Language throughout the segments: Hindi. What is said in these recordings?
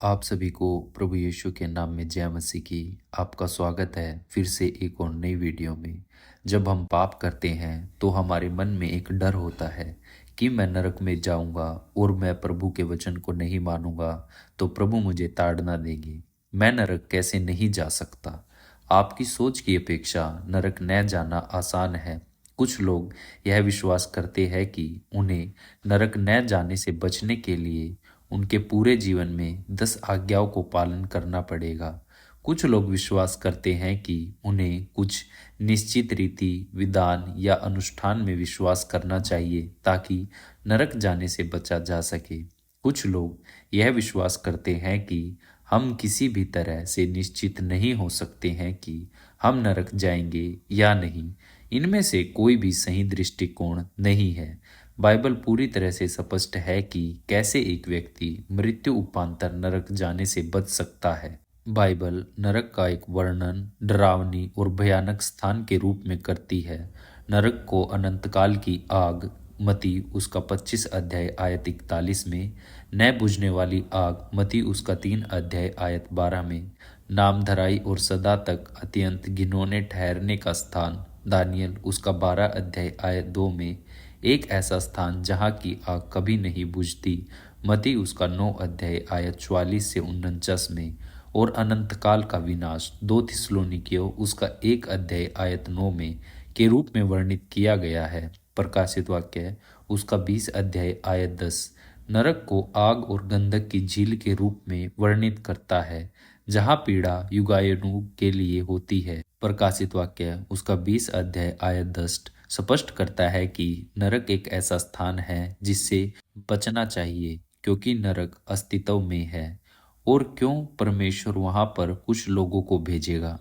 आप सभी को प्रभु यीशु के नाम में जय मसीह की। आपका स्वागत है फिर से एक और नई वीडियो में। जब हम पाप करते हैं तो हमारे मन में एक डर होता है कि मैं नरक में जाऊंगा और मैं प्रभु के वचन को नहीं मानूंगा तो प्रभु मुझे ताड़ना देंगे। मैं नरक कैसे नहीं जा सकता। आपकी सोच की अपेक्षा नरक न जाना आसान है। कुछ लोग यह विश्वास करते हैं कि उन्हें नरक न जाने से बचने के लिए उनके पूरे जीवन में 10 आज्ञाओं को पालन करना पड़ेगा। कुछ लोग विश्वास करते हैं कि उन्हें कुछ निश्चित रीति विधान या अनुष्ठान में विश्वास करना चाहिए ताकि नरक जाने से बचा जा सके। कुछ लोग यह विश्वास करते हैं कि हम किसी भी तरह से निश्चित नहीं हो सकते हैं कि हम नरक जाएंगे या नहीं। इनमें से कोई भी सही दृष्टिकोण नहीं है। बाइबल पूरी तरह से स्पष्ट है कि कैसे एक व्यक्ति मृत्यु उपांतर नरक जाने से बच सकता है। बाइबल नरक का एक वर्णन डरावनी और भयानक स्थान के रूप में करती है। नरक को अनंतकाल की आग, मती उसका 25 अध्याय आयत 41 में, न बुझने वाली आग, मती उसका 3 अध्याय आयत 12 में, नामधराई और सदा तक अत्यंत घिनौने ठहरने का स्थान, दानियल उसका 12 अध्याय आयत 2 में, एक ऐसा स्थान जहाँ की आग कभी नहीं बुझती, मती उसका 9 अध्याय आयत 44 से 49 में, और अनंतकाल का विनाश 2 थिस्सलुनीकियों उसका 1 अध्याय आयत 9 में के रूप में वर्णित किया गया है। प्रकाशित वाक्य उसका 20 अध्याय आयत 10 नरक को आग और गंधक की झील के रूप में वर्णित करता है जहाँ पीड़ा युगायुग के लिए होती है। प्रकाशित वाक्य उसका 20 अध्याय आयत 10 स्पष्ट करता है कि नरक एक ऐसा स्थान है जिससे बचना चाहिए क्योंकि नरक अस्तित्व में है। और क्यों परमेश्वर वहां पर कुछ लोगों को भेजेगा।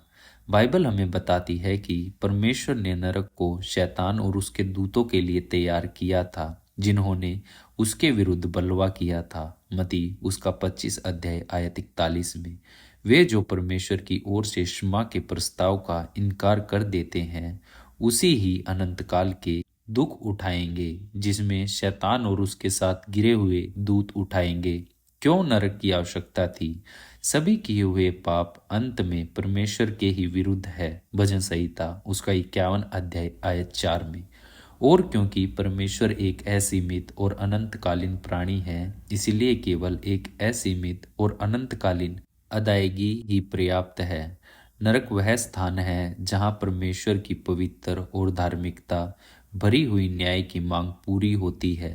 बाइबल हमें बताती है कि परमेश्वर ने नरक को शैतान और उसके दूतों के लिए तैयार किया था जिन्होंने उसके विरुद्ध बलवा किया था। मती उसका 25 अध्याय आयत 41 में, वे जो परमेश्वर की ओर से क्षमा के प्रस्ताव का इनकार कर देते हैं उसी ही अनंतकाल के दुख उठाएंगे जिसमें शैतान और उसके साथ गिरे हुए दूत उठाएंगे। क्यों नरक की आवश्यकता थी। सभी किए हुए पाप अंत में परमेश्वर के ही विरुद्ध है। भजन संहिता उसका 51 अध्याय आयत 4 में। और क्योंकि परमेश्वर एक असीमित और अनंतकालीन प्राणी है इसलिए केवल एक असीमित और अनंतकालीन अदायगी ही पर्याप्त है। नरक वह स्थान है जहाँ परमेश्वर की पवित्र और धार्मिकता भरी हुई न्याय की मांग पूरी होती है।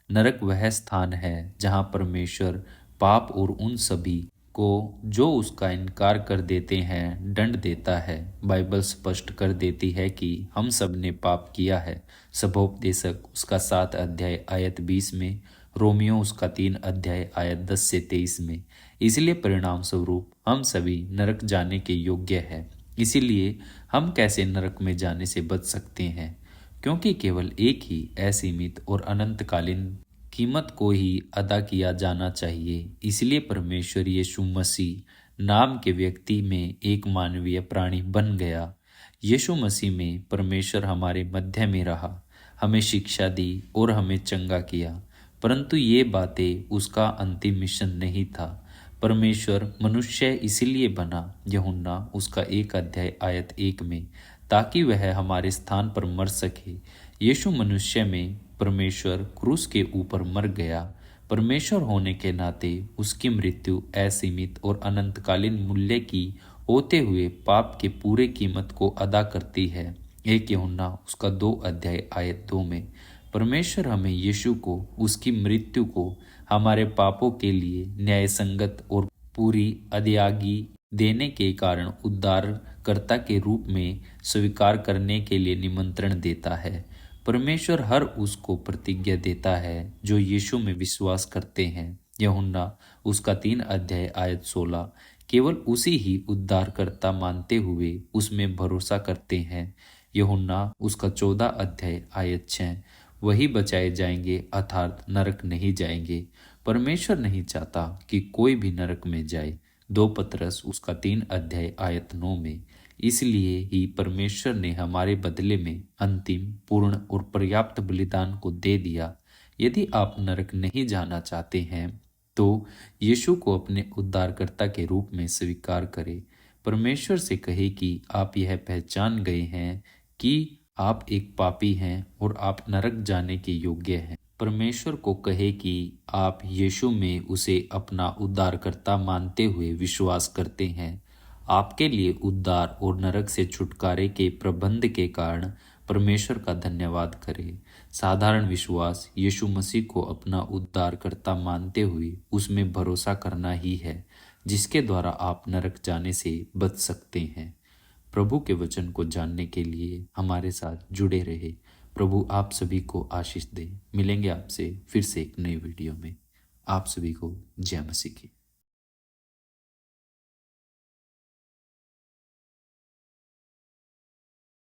नरक वह स्थान है जहाँ परमेश्वर पाप और उन सभी को जो उसका इनकार कर देते हैं दंड देता है। बाइबल स्पष्ट कर देती है कि हम सब ने पाप किया है। सबोपदेशक उसका 7 अध्याय आयत 20 में, रोमियो उसका 3 अध्याय आयत 10 से 23 में। इसलिए परिणाम स्वरूप हम सभी नरक जाने के योग्य हैं। इसीलिए हम कैसे नरक में जाने से बच सकते हैं, क्योंकि केवल एक ही असीमित और अनंतकालीन कीमत को ही अदा किया जाना चाहिए। इसलिए परमेश्वर यीशु मसीह नाम के व्यक्ति में एक मानवीय प्राणी बन गया। यीशु मसीह में परमेश्वर हमारे मध्य में रहा, हमें शिक्षा दी और हमें चंगा किया। परंतु ये बातें उसका अंतिम मिशन नहीं था। परमेश्वर मनुष्य इसलिए बना, यूहन्ना उसका 1 अध्याय आयत 1 में, ताकि वह हमारे स्थान पर मर सके। यीशु मनुष्य में परमेश्वर क्रूस के ऊपर मर गया। परमेश्वर होने के नाते उसकी मृत्यु असीमित और अनंतकालीन मूल्य की होते हुए पाप के पूरे कीमत को अदा करती है। 1 यूहन्ना उसका 2 अध्याय आयत 2 में परमेश्वर हमें यीशु को उसकी मृत्यु को हमारे पापों के लिए न्यायसंगत और पूरी अदायगी देने के कारण उद्धारकर्ता के रूप में स्वीकार करने के लिए निमंत्रण देता है। परमेश्वर हर उसको प्रतिज्ञा देता है जो यीशु में विश्वास करते हैं। यूहन्ना उसका 3 अध्याय आयत 16 केवल उसी ही उद्धारकर्ता मानते हुए उसमें भरोसा करते हैं। यूहन्ना उसका 14 अध्याय आयत 6 वही बचाए जाएंगे अर्थात नरक नहीं जाएंगे। परमेश्वर नहीं चाहता कि कोई भी नरक में जाए। 2 पतरस उसका 3 अध्याय आयत 9 में। इसलिए ही परमेश्वर ने हमारे बदले में अंतिम पूर्ण और पर्याप्त बलिदान को दे दिया। यदि आप नरक नहीं जाना चाहते हैं तो यीशु को अपने उद्धारकर्ता के रूप में स्वीकार करें। परमेश्वर से कहे कि आप यह पहचान गए हैं कि आप एक पापी हैं और आप नरक जाने के योग्य हैं। परमेश्वर को कहे कि आप यीशु में उसे अपना उद्धारकर्ता मानते हुए विश्वास करते हैं। आपके लिए उद्धार और नरक से छुटकारे के प्रबंध के कारण परमेश्वर का धन्यवाद करें। साधारण विश्वास यीशु मसीह को अपना उद्धारकर्ता मानते हुए उसमें भरोसा करना ही है, जिसके द्वारा आप नरक जाने से बच सकते हैं। प्रभु के वचन को जानने के लिए हमारे साथ जुड़े रहे। प्रभु आप सभी को आशीष दे। मिलेंगे आपसे फिर से एक नई वीडियो में। आप सभी को जय मसीह की।